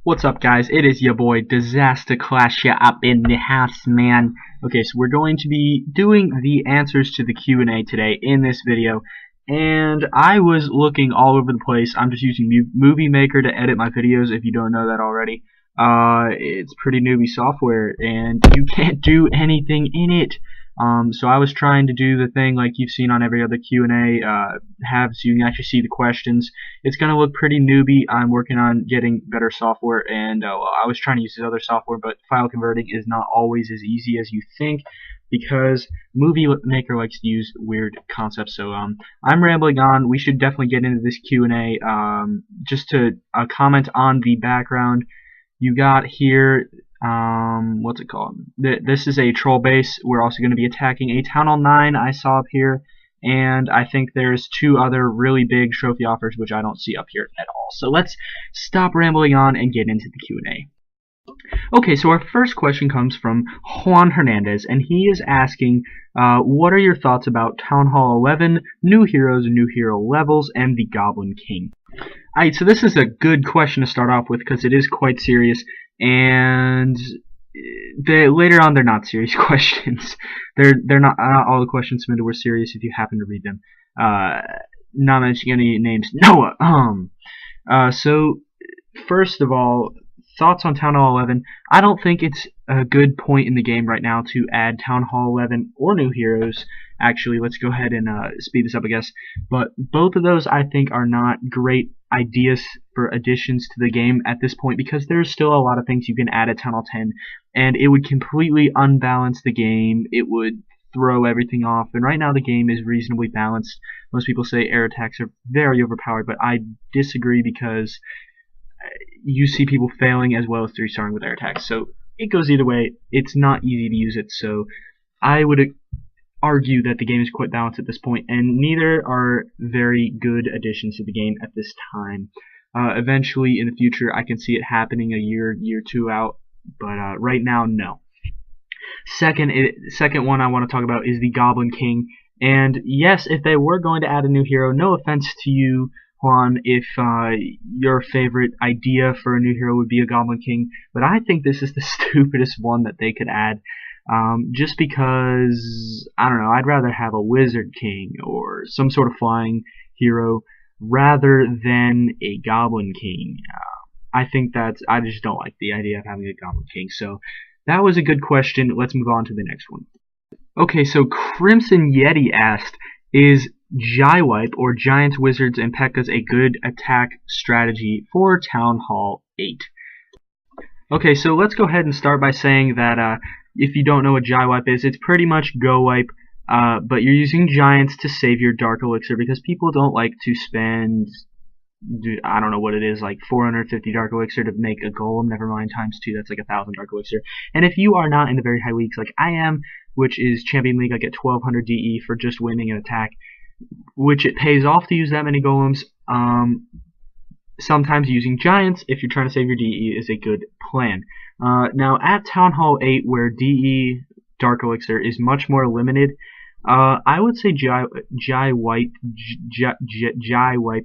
What's up, guys? It is your boy Disaster Clash ya up in the house, man. Okay, so we're going to be doing the answers to the Q&A today in this video, and I was looking all over the place. I'm just using Movie Maker to edit my videos. If you don't know that already, it's pretty newbie software, and you can't do anything in it. So I was trying to do the thing like you've seen on every other Q&A, have so you can actually see the questions. It's going to look pretty newbie. I'm working on getting better software, and I was trying to use this other software, but file converting is not always as easy as you think because Movie Maker likes to use weird concepts. So I'm rambling on. We should definitely get into this Q&A. Just to comment on the background, you got here. What's it called? This is a troll base. We're also going to be attacking a Town Hall 9 I saw up here, and I think there's two other really big trophy offers which I don't see up here at all. So let's stop rambling on and get into the Q&A. Okay, so our first question comes from Juan Hernandez, and he is asking, what are your thoughts about Town Hall 11, new heroes, new hero levels, and the Goblin King? Alright, so this is a good question to start off with because it is quite serious, and later on they're not serious questions. They're not all the questions submitted were serious if you happen to read them. Not mentioning any names. Noah. So first of all, thoughts on Town Hall 11. I don't think it's a good point in the game right now to add Town Hall 11 or new heroes. Actually, let's go ahead and speed this up, I guess. But both of those, I think, are not great ideas for additions to the game at this point because there's still a lot of things you can add at Town Hall 10, and it would completely unbalance the game. It would throw everything off, and right now the game is reasonably balanced. Most people say air attacks are very overpowered, but I disagree because you see people failing as well as 3-starring with air attacks. So it goes either way. It's not easy to use it, so I would argue that the game is quite balanced at this point, and neither are very good additions to the game at this time. Eventually, in the future, I can see it happening a year or two out, but right now, no. Second one I want to talk about is the Goblin King, and yes, if they were going to add a new hero, no offense to you, Juan, if your favorite idea for a new hero would be a Goblin King, but I think this is the stupidest one that they could add. Just because, I don't know, I'd rather have a Wizard King or some sort of flying hero rather than a Goblin King. I just don't like the idea of having a Goblin King. So that was a good question. Let's move on to the next one. Okay, so Crimson Yeti asked, is Wipe or Giants, Wizards, and P.E.K.K.A.s a good attack strategy for Town Hall 8? Okay, so let's go ahead and start by saying that if you don't know what Wipe is, it's pretty much Go Wipe, but you're using Giants to save your Dark Elixir because people don't like to spend, I don't know what it is, like 450 Dark Elixir to make a Golem, never mind times 2, that's like 1,000 Dark Elixir. And if you are not in the very high leagues like I am, which is Champion League, I get 1200 DE for just winning an attack, which it pays off to use that many Golems. Sometimes using Giants, if you're trying to save your DE, is a good plan. Now, at Town Hall 8, where DE Dark Elixir is much more limited, I would say Wipe.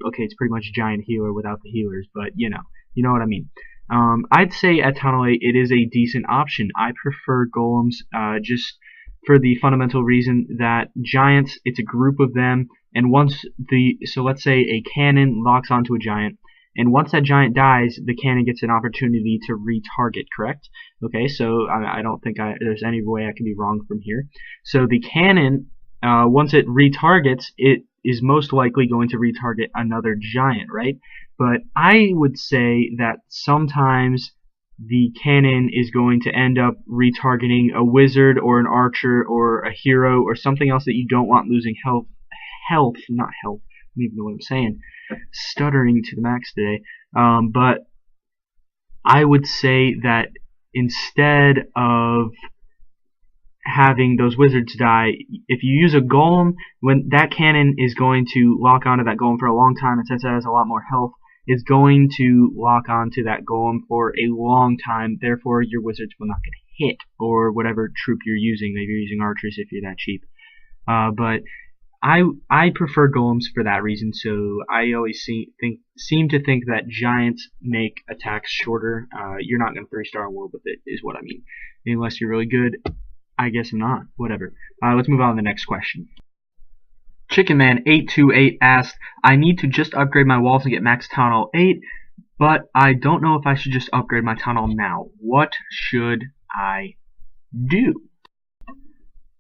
Okay, it's pretty much Giant Healer without the healers, but you know what I mean. I'd say at Town Hall 8, it is a decent option. I prefer Golems, just for the fundamental reason that Giants, it's a group of them, and so let's say a cannon locks onto a Giant, and once that Giant dies, the cannon gets an opportunity to retarget, correct? Okay, so I don't think there's any way I can be wrong from here. So the cannon, once it retargets, it is most likely going to retarget another Giant, right? But I would say that sometimes the cannon is going to end up retargeting a Wizard or an Archer or a Hero or something else that you don't want losing health, not health, I don't even know what I'm saying, stuttering to the max today, but I would say that instead of having those Wizards die, if you use a Golem, when that cannon is going to lock onto that Golem for a long time, and since it has a lot more health, it's going to lock onto that Golem for a long time, therefore your Wizards will not get hit, or whatever troop you're using. Maybe you're using Archers if you're that cheap. But I prefer golems for that reason. So I always seem to think that giants make attacks shorter. You're not going to 3-star a world with it, is what I mean. Unless you're really good. I guess I'm not. Whatever. Let's move on to the next question. Chickenman828 asked, I need to just upgrade my walls and get max Town Hall 8, but I don't know if I should just upgrade my Town Hall now. What should I do?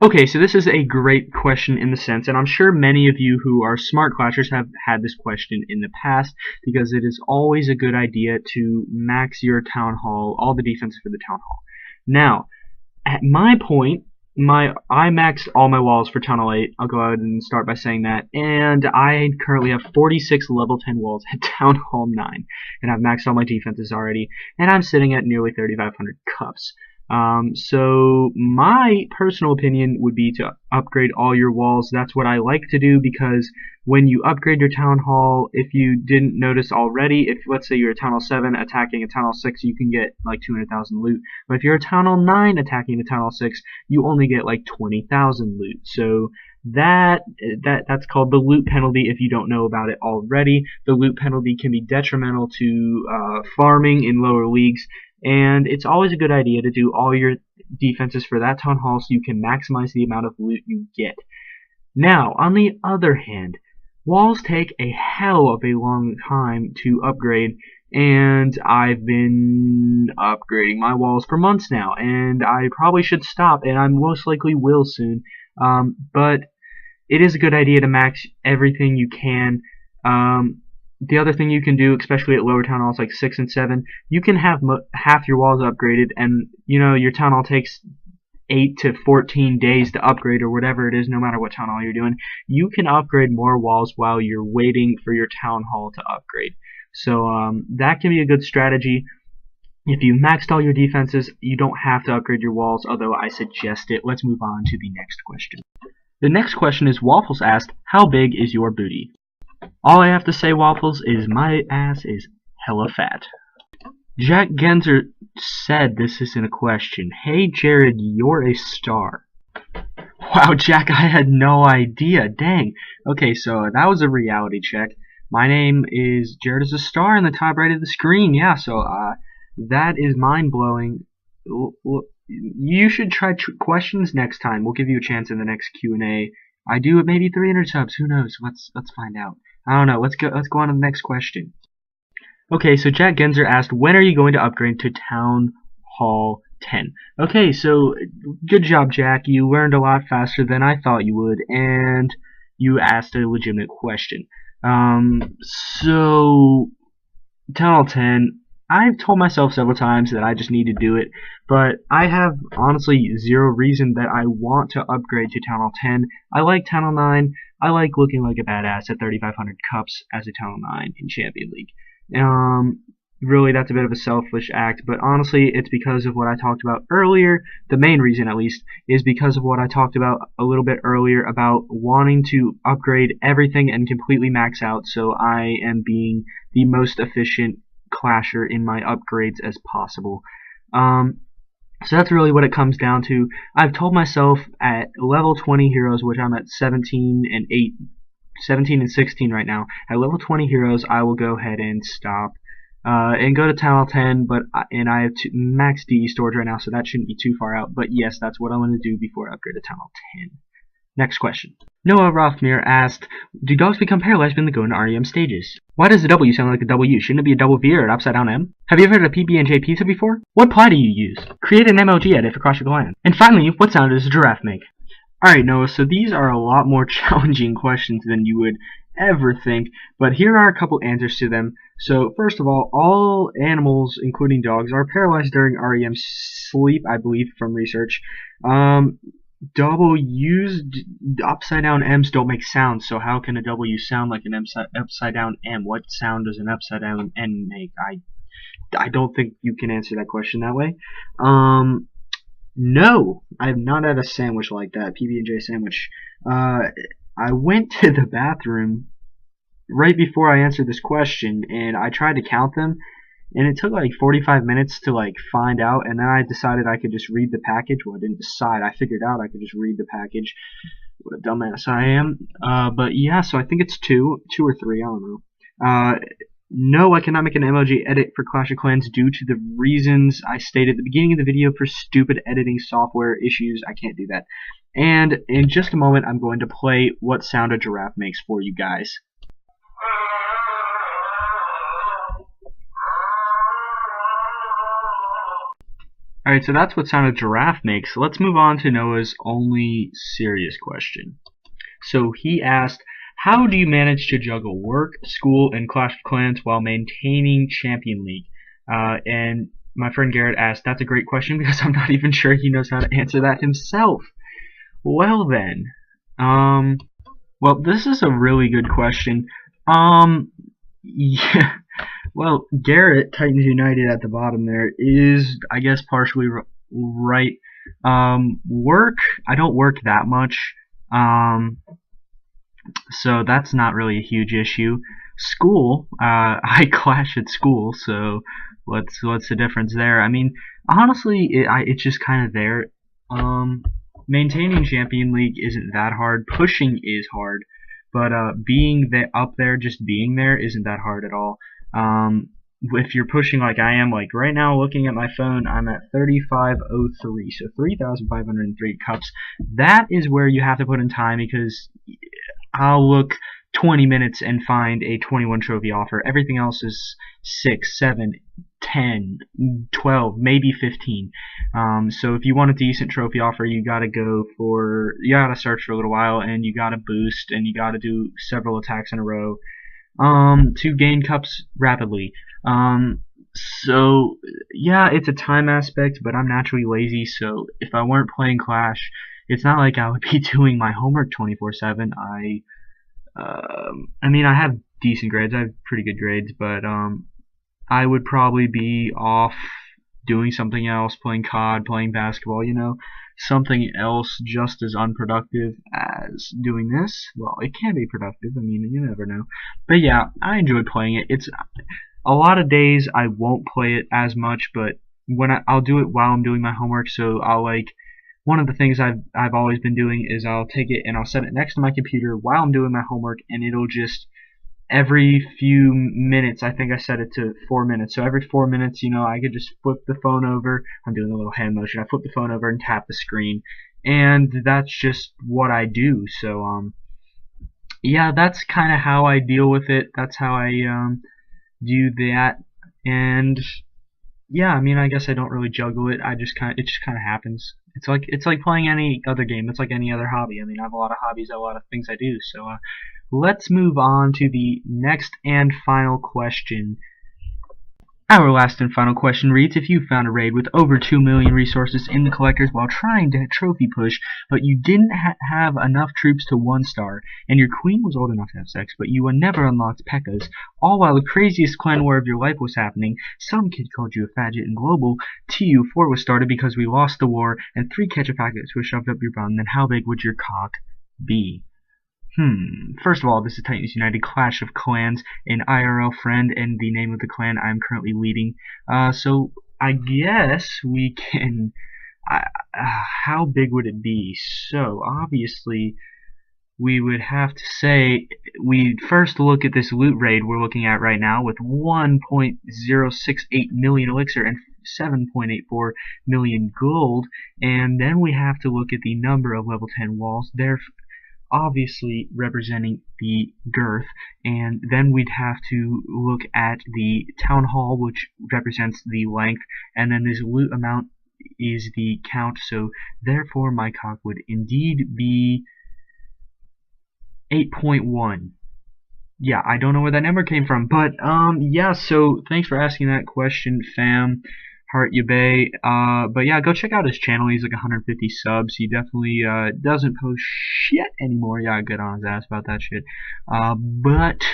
Okay, so this is a great question in the sense, and I'm sure many of you who are smart clashers have had this question in the past, because it is always a good idea to max your Town Hall, all the defenses for the Town Hall. Now, at my point, I maxed all my walls for Town Hall 8. I'll go ahead and start by saying that. And I currently have 46 level 10 walls at Town Hall 9. And I've maxed all my defenses already. And I'm sitting at nearly 3,500 cups. So my personal opinion would be to upgrade all your walls. That's what I like to do, because when you upgrade your Town Hall, if you didn't notice already, if let's say you're a Town Hall 7 attacking a Town Hall 6, you can get like 200,000 loot. But if you're a Town Hall 9 attacking a Town Hall 6, you only get like 20,000 loot. So that's called the loot penalty. If you don't know about it already, the loot penalty can be detrimental to farming in lower leagues. And it's always a good idea to do all your defenses for that Town Hall so you can maximize the amount of loot you get. Now, on the other hand, walls take a hell of a long time to upgrade, and I've been upgrading my walls for months now, and I probably should stop, and I most likely will soon. But it is a good idea to max everything you can. The other thing you can do, especially at lower Town Halls like 6 and 7, you can have half your walls upgraded, and your Town Hall takes 8 to 14 days to upgrade, or whatever it is, no matter what Town Hall you're doing. You can upgrade more walls while you're waiting for your Town Hall to upgrade. So that can be a good strategy. If you maxed all your defenses, you don't have to upgrade your walls, although I suggest it. Let's move on to the next question. The next question is Waffles asked, how big is your booty? All I have to say, Waffles, is my ass is hella fat. Jack Genzer said this isn't a question. Hey Jared, you're a star. Wow, Jack, I had no idea. Dang. Okay, so that was a reality check. My name is Jared is a star in the top right of the screen. Yeah, so that is mind-blowing. You should try questions next time. We'll give you a chance in the next Q&A. I do it maybe 300 subs. Who knows? Let's find out. I don't know. Let's go on to the next question. Okay, so Jack Genzer asked, when are you going to upgrade to Town Hall 10? Okay, so good job, Jack. You learned a lot faster than I thought you would, and you asked a legitimate question. So Town Hall 10. I've told myself several times that I just need to do it, but I have honestly zero reason that I want to upgrade to Town Hall 10. I like Town Hall 9. I like looking like a badass at 3,500 cups as a Town Hall 9 in Champion League. Really, that's a bit of a selfish act, but honestly, it's because of what I talked about earlier. The main reason, at least, is because of what I talked about a little bit earlier about wanting to upgrade everything and completely max out, so I am being the most efficient clasher in my upgrades as possible. So that's really what it comes down to. I've told myself at level 20 heroes, which I'm at 17 and 16 right now. At level 20 heroes, I will go ahead and stop and go to Town Hall 10. And I have max DE storage right now, so that shouldn't be too far out. But yes, that's what I'm going to do before I upgrade to Town Hall 10. Next question. Noah Rothmere asked, do dogs become paralyzed when they go into REM stages? Why does the W sound like a double U? Shouldn't it be a double V or an upside down M? Have you ever heard of PB&J pizza before? What pie do you use? Create an MLG edit for Clash of Clans. And finally, what sound does a giraffe make? Alright, Noah, so these are a lot more challenging questions than you would ever think, but here are a couple answers to them. So, first of all animals, including dogs, are paralyzed during REM sleep, I believe, from research. W's, upside down M's don't make sounds, so how can a W sound like an upside down M? What sound does an upside down N make? I don't think you can answer that question that way. No, I have not had a sandwich like that, PB&J sandwich. I went to the bathroom right before I answered this question, and I tried to count them, and it took like 45 minutes to find out, and then I decided I could just read the package. Well, I didn't decide. I figured out I could just read the package. What a dumbass I am. But yeah, so I think it's two or three, I don't know. No, I cannot make an emoji edit for Clash of Clans due to the reasons I stated at the beginning of the video for stupid editing software issues. I can't do that. And in just a moment, I'm going to play what sound a giraffe makes for you guys. Alright, so that's what sound a giraffe makes. Let's move on to Noah's only serious question. So he asked, how do you manage to juggle work, school, and Clash of Clans while maintaining Champion League? And my friend Garrett asked, that's a great question because I'm not even sure he knows how to answer that himself. Well then, well, this is a really good question. Yeah. Well, Garrett, Titans United at the bottom there, is, I guess, partially right. Work, I don't work that much, so that's not really a huge issue. School, I clash at school, so what's the difference there? I mean, honestly, it's just kind of there. Maintaining Champion League isn't that hard. Pushing is hard, but being up there, just being there, isn't that hard at all. If you're pushing like I am, like right now looking at my phone, I'm at 3503, so 3,503 cups. That is where you have to put in time because I'll look 20 minutes and find a 21 trophy offer. Everything else is 6, 7, 10, 12, maybe 15. So if you want a decent trophy offer, you gotta search for a little while, and you gotta boost, and you gotta do several attacks in a row to gain cups rapidly. So yeah, it's a time aspect, but I'm naturally lazy, so if I weren't playing Clash, it's not like I would be doing my homework 24/7. I mean, I have decent grades. I have pretty good grades, but I would probably be off doing something else, playing COD, playing basketball, something else just as unproductive as doing this. Well, it can be productive. I mean, you never know. But yeah, I enjoy playing it. It's a lot of days I won't play it as much, but when I'll do it while I'm doing my homework. So I'll one of the things I've always been doing is I'll take it and I'll set it next to my computer while I'm doing my homework, and it'll just every few minutes, I think I set it to 4 minutes. So every 4 minutes, I could just flip the phone over. I'm doing a little hand motion. I flip the phone over and tap the screen, and that's just what I do. So yeah, that's kind of how I deal with it. That's how I do that. And yeah, I mean, I guess I don't really juggle it. It just kind of happens. It's like playing any other game. It's like any other hobby. I mean, I have a lot of hobbies, a lot of things I do. So let's move on to the next and final question. Our last and final question reads, if you found a raid with over 2 million resources in the collectors while trying to trophy push, but you didn't have enough troops to 1-star, and your queen was old enough to have sex, but you never unlocked P.E.K.K.A.s, all while the craziest clan war of your life was happening, some kid called you a faggot in global, TU4 was started because we lost the war, and 3 ketchup packets were shoved up your bum, then how big would your cock be? First of all, this is Titans United Clash of Clans, an IRL friend, and the name of the clan I'm currently leading. So I guess we can. How big would it be? So obviously, we would have to say we first look at this loot raid we're looking at right now with 1.068 million elixir and 7.84 million gold, and then we have to look at the number of level 10 walls. They're obviously representing the girth, and then we'd have to look at the town hall, which represents the length, and then this loot amount is the count, so therefore my cock would indeed be 8.1. Yeah, I don't know where that number came from, but yeah, so thanks for asking that question, fam. Heart ya bay. But yeah, go check out his channel. He's like 150 subs. He definitely doesn't post shit anymore. Yeah, I get on his ass about that shit. But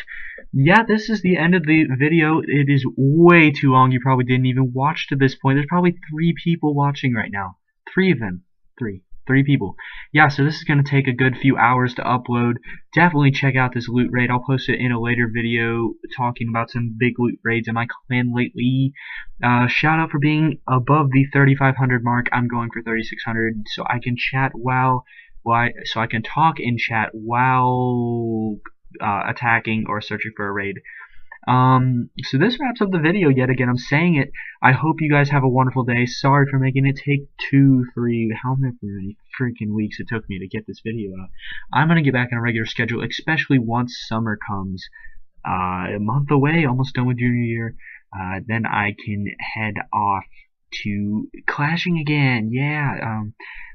yeah, this is the end of the video. It is way too long. You probably didn't even watch to this point. There's probably 3 people watching right now. 3 of them. 3 people. Yeah, so this is going to take a good few hours to upload. Definitely check out this loot raid. I'll post it in a later video talking about some big loot raids in my clan lately. Shout out for being above the 3,500 mark. I'm going for 3,600 so I can chat while so I can talk in chat while attacking or searching for a raid. So this wraps up the video yet again. I'm saying it. I hope you guys have a wonderful day. Sorry for making it take 2, 3, how many freaking weeks it took me to get this video out. I'm gonna get back on a regular schedule, especially once summer comes. A month away, almost done with junior year. Then I can head off to clashing again. Yeah.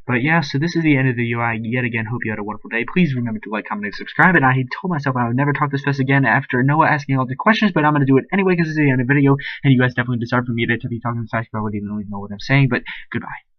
But yeah, so this is the end of the video. I yet again hope you had a wonderful day. Please remember to like, comment, and subscribe. And I told myself I would never talk this fast again after Noah asking all the questions, but I'm going to do it anyway because this is the end of the video, and you guys definitely deserve for me to be talking fast. You probably don't even know what I'm saying, but goodbye.